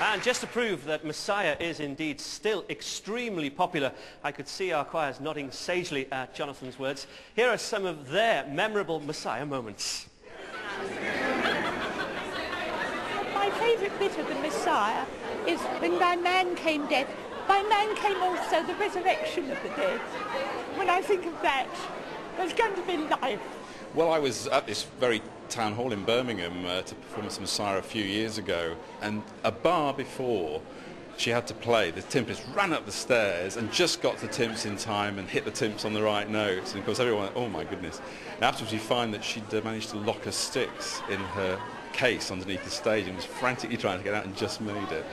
And just to prove that Messiah is indeed still extremely popular, I could see our choirs nodding sagely at Jonathan's words. Here are some of their memorable Messiah moments. My favourite bit of the Messiah is when thy man came dead. By man came also the resurrection of the dead. When I think of that, there's going to be life. Well, I was at this very town hall in Birmingham to perform some Messiah a few years ago, and a bar before she had to play, the timpist ran up the stairs and just got to the timps in time and hit the timps on the right notes, and of course everyone went, oh my goodness. And afterwards you find that she'd managed to lock her sticks in her case underneath the stage and was frantically trying to get out and just made it.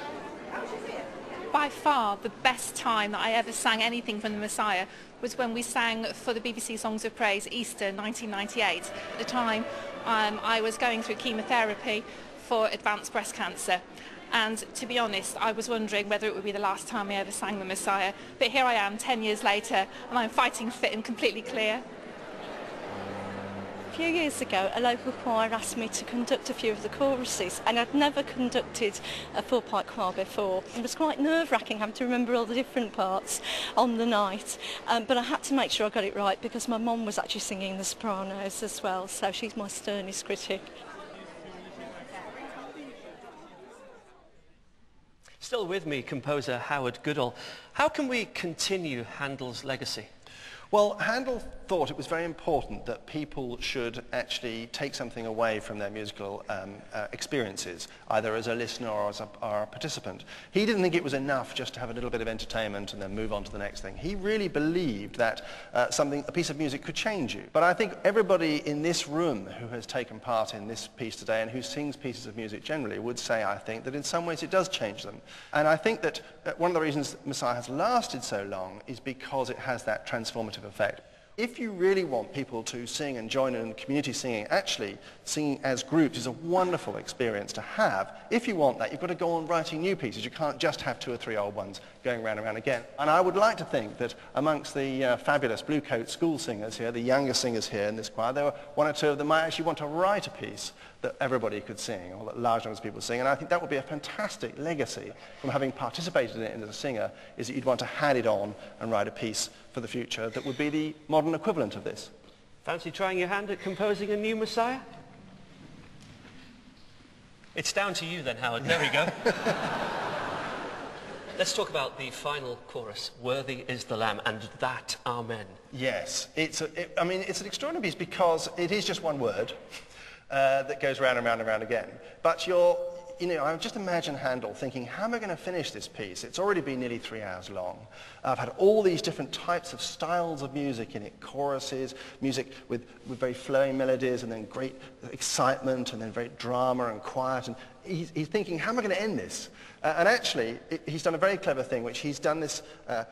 By far the best time that I ever sang anything from the Messiah was when we sang for the BBC Songs of Praise Easter 1998. At the time I was going through chemotherapy for advanced breast cancer, and to be honest I was wondering whether it would be the last time I ever sang the Messiah, but here I am 10 years later and I'm fighting fit and completely clear. A few years ago, a local choir asked me to conduct a few of the choruses, and I'd never conducted a four-part choir before. It was quite nerve-wracking having to remember all the different parts on the night, but I had to make sure I got it right because my mum was actually singing the sopranos as well, so she's my sternest critic. Still with me, composer Howard Goodhall. How can we continue Handel's legacy? Well, Handel thought it was very important that people should actually take something away from their musical experiences, either as a listener or as a participant. He didn't think it was enough just to have a little bit of entertainment and then move on to the next thing. He really believed that a piece of music could change you. But I think everybody in this room who has taken part in this piece today and who sings pieces of music generally would say, I think, that in some ways it does change them. And I think that one of the reasons Messiah has lasted so long is because it has that transformative effect. If you really want people to sing and join in community singing, actually singing as groups is a wonderful experience to have. If you want that, you've got to go on writing new pieces. You can't just have 2 or 3 old ones going round and round again. And I would like to think that amongst the fabulous Blue Coat school singers here, the younger singers here in this choir, there were 1 or 2 of them might actually want to write a piece that everybody could sing, or that large numbers of people sing. And I think that would be a fantastic legacy from having participated in it as a singer, is that you'd want to hand it on and write a piece for the future that would be the modern equivalent of this. Fancy trying your hand at composing a new Messiah? It's down to you then, Howard. There we go. Let's talk about the final chorus, Worthy is the Lamb, and that Amen. Yes, it's an extraordinary piece because it is just one word that goes round and round and round again. But I just imagine Handel thinking, how am I going to finish this piece? It's already been nearly 3 hours long. I've had all these different types of styles of music in it, choruses, music with very flowing melodies, and then great excitement, and then very drama and quiet. And he's thinking, how am I going to end this? And actually, he's done a very clever thing, which he's done this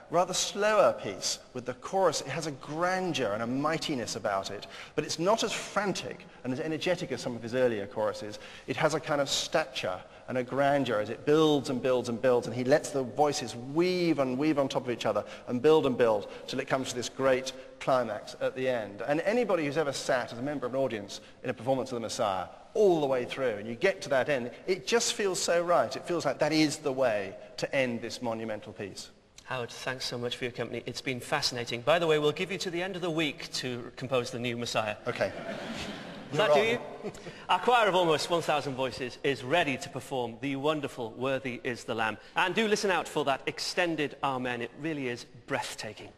rather slower piece with the chorus. It has a grandeur and a mightiness about it, but it's not as frantic and as energetic as some of his earlier choruses. It has a kind of stature and a grandeur as it builds and builds and builds, and he lets the voices weave and weave on top of each other and build till it comes to this great climax at the end. And anybody who's ever sat as a member of an audience in a performance of the Messiah all the way through, and you get to that end, it just feels so right. It feels like that is the way to end this monumental piece. Howard, thanks so much for your company. It's been fascinating. By the way, we'll give you to the end of the week to compose the new Messiah. Okay. Does that do you? Our choir of almost 1,000 voices is ready to perform the wonderful Worthy is the Lamb. And do listen out for that extended Amen. It really is breathtaking.